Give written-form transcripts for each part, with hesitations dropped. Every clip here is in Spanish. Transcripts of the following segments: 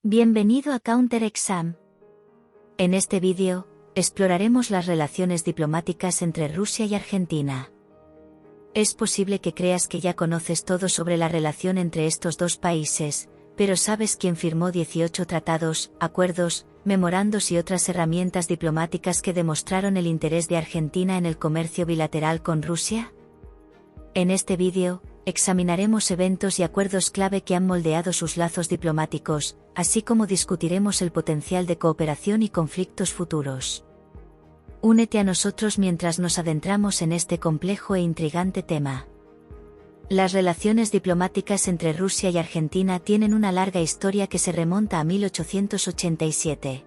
Bienvenido a Counter Exam. En este vídeo, exploraremos las relaciones diplomáticas entre Rusia y Argentina. Es posible que creas que ya conoces todo sobre la relación entre estos dos países, pero ¿sabes quién firmó 18 tratados, acuerdos, memorandos y otras herramientas diplomáticas que demostraron el interés de Argentina en el comercio bilateral con Rusia? En este vídeo, examinaremos eventos y acuerdos clave que han moldeado sus lazos diplomáticos, así como discutiremos el potencial de cooperación y conflictos futuros. Únete a nosotros mientras nos adentramos en este complejo e intrigante tema. Las relaciones diplomáticas entre Rusia y Argentina tienen una larga historia que se remonta a 1887.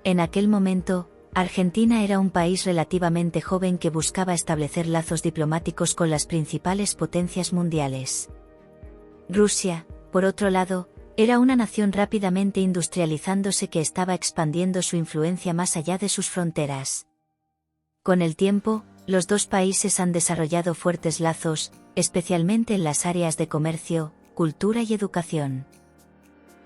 En aquel momento, Argentina era un país relativamente joven que buscaba establecer lazos diplomáticos con las principales potencias mundiales. Rusia, por otro lado, era una nación rápidamente industrializándose que estaba expandiendo su influencia más allá de sus fronteras. Con el tiempo, los dos países han desarrollado fuertes lazos, especialmente en las áreas de comercio, cultura y educación.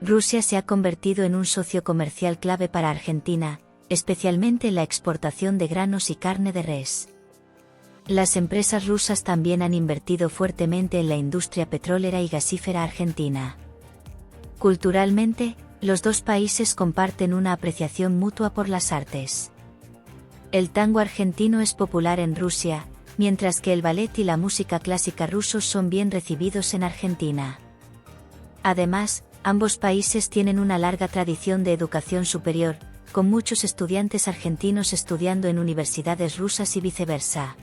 Rusia se ha convertido en un socio comercial clave para Argentina, especialmente en la exportación de granos y carne de res. Las empresas rusas también han invertido fuertemente en la industria petrolera y gasífera argentina. Culturalmente, los dos países comparten una apreciación mutua por las artes. El tango argentino es popular en Rusia, mientras que el ballet y la música clásica rusos son bien recibidos en Argentina. Además, ambos países tienen una larga tradición de educación superior, con muchos estudiantes argentinos estudiando en universidades rusas y viceversa.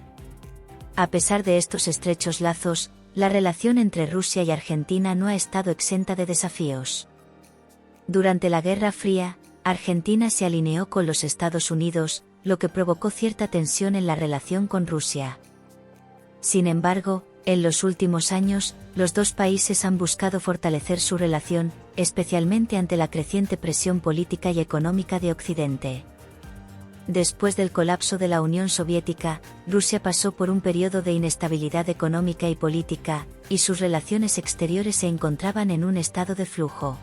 A pesar de estos estrechos lazos, la relación entre Rusia y Argentina no ha estado exenta de desafíos. Durante la Guerra Fría, Argentina se alineó con los Estados Unidos, lo que provocó cierta tensión en la relación con Rusia. Sin embargo, en los últimos años, los dos países han buscado fortalecer su relación, especialmente ante la creciente presión política y económica de Occidente. Después del colapso de la Unión Soviética, Rusia pasó por un periodo de inestabilidad económica y política, y sus relaciones exteriores se encontraban en un estado de flujo.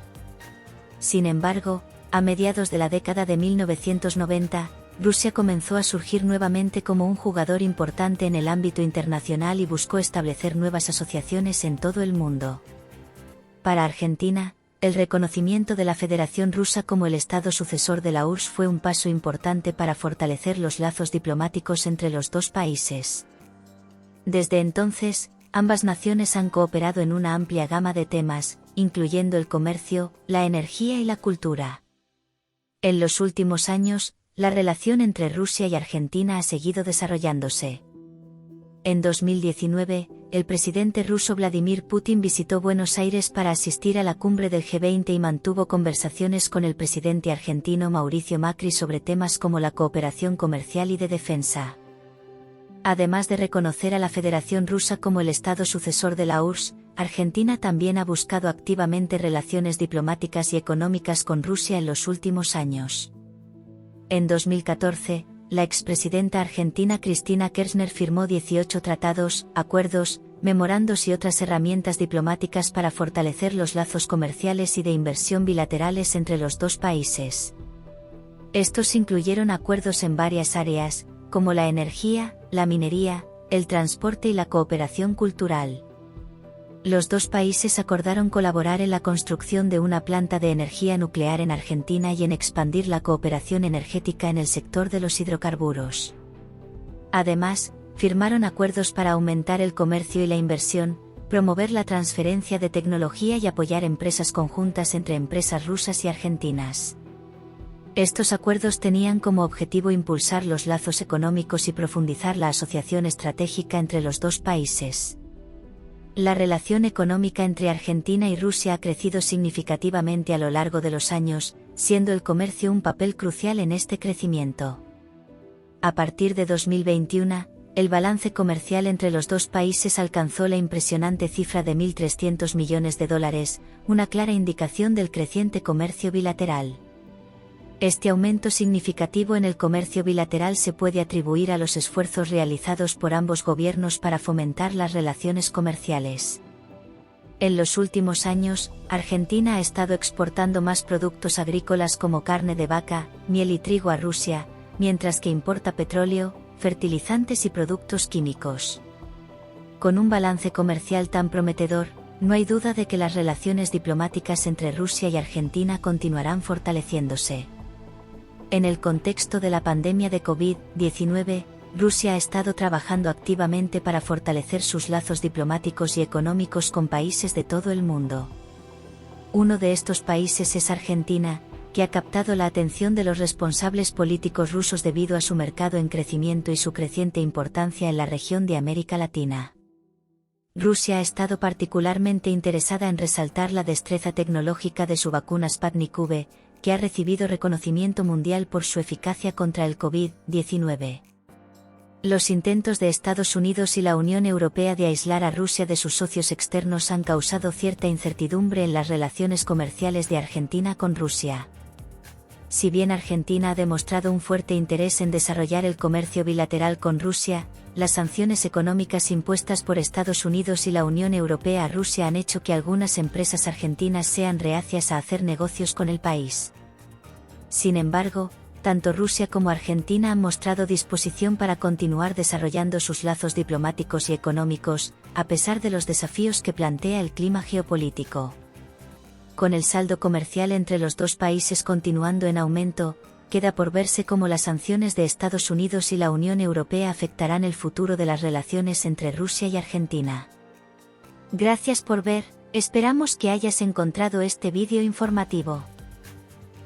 Sin embargo, a mediados de la década de 1990, Rusia comenzó a surgir nuevamente como un jugador importante en el ámbito internacional y buscó establecer nuevas asociaciones en todo el mundo. Para Argentina, el reconocimiento de la Federación Rusa como el Estado sucesor de la URSS fue un paso importante para fortalecer los lazos diplomáticos entre los dos países. Desde entonces, ambas naciones han cooperado en una amplia gama de temas, incluyendo el comercio, la energía y la cultura. En los últimos años, la relación entre Rusia y Argentina ha seguido desarrollándose. En 2019, el presidente ruso Vladimir Putin visitó Buenos Aires para asistir a la cumbre del G20 y mantuvo conversaciones con el presidente argentino Mauricio Macri sobre temas como la cooperación comercial y de defensa. Además de reconocer a la Federación Rusa como el Estado sucesor de la URSS, Argentina también ha buscado activamente relaciones diplomáticas y económicas con Rusia en los últimos años. En 2014, la expresidenta argentina Cristina Kirchner firmó 18 tratados, acuerdos, memorandos y otras herramientas diplomáticas para fortalecer los lazos comerciales y de inversión bilaterales entre los dos países. Estos incluyeron acuerdos en varias áreas, como la energía, la minería, el transporte y la cooperación cultural. Los dos países acordaron colaborar en la construcción de una planta de energía nuclear en Argentina y en expandir la cooperación energética en el sector de los hidrocarburos. Además, firmaron acuerdos para aumentar el comercio y la inversión, promover la transferencia de tecnología y apoyar empresas conjuntas entre empresas rusas y argentinas. Estos acuerdos tenían como objetivo impulsar los lazos económicos y profundizar la asociación estratégica entre los dos países. La relación económica entre Argentina y Rusia ha crecido significativamente a lo largo de los años, siendo el comercio un papel crucial en este crecimiento. A partir de 2021, el balance comercial entre los dos países alcanzó la impresionante cifra de $1.300 millones, una clara indicación del creciente comercio bilateral. Este aumento significativo en el comercio bilateral se puede atribuir a los esfuerzos realizados por ambos gobiernos para fomentar las relaciones comerciales. En los últimos años, Argentina ha estado exportando más productos agrícolas como carne de vaca, miel y trigo a Rusia, mientras que importa petróleo, fertilizantes y productos químicos. Con un balance comercial tan prometedor, no hay duda de que las relaciones diplomáticas entre Rusia y Argentina continuarán fortaleciéndose. En el contexto de la pandemia de COVID-19, Rusia ha estado trabajando activamente para fortalecer sus lazos diplomáticos y económicos con países de todo el mundo. Uno de estos países es Argentina, que ha captado la atención de los responsables políticos rusos debido a su mercado en crecimiento y su creciente importancia en la región de América Latina. Rusia ha estado particularmente interesada en resaltar la destreza tecnológica de su vacuna Sputnik V, que ha recibido reconocimiento mundial por su eficacia contra el COVID-19. Los intentos de Estados Unidos y la Unión Europea de aislar a Rusia de sus socios externos han causado cierta incertidumbre en las relaciones comerciales de Argentina con Rusia. Si bien Argentina ha demostrado un fuerte interés en desarrollar el comercio bilateral con Rusia, las sanciones económicas impuestas por Estados Unidos y la Unión Europea a Rusia han hecho que algunas empresas argentinas sean reacias a hacer negocios con el país. Sin embargo, tanto Rusia como Argentina han mostrado disposición para continuar desarrollando sus lazos diplomáticos y económicos, a pesar de los desafíos que plantea el clima geopolítico. Con el saldo comercial entre los dos países continuando en aumento, queda por verse cómo las sanciones de Estados Unidos y la Unión Europea afectarán el futuro de las relaciones entre Rusia y Argentina. Gracias por ver, esperamos que hayas encontrado este vídeo informativo.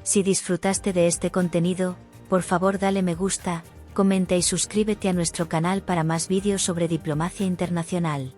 Si disfrutaste de este contenido, por favor dale me gusta, comenta y suscríbete a nuestro canal para más vídeos sobre diplomacia internacional.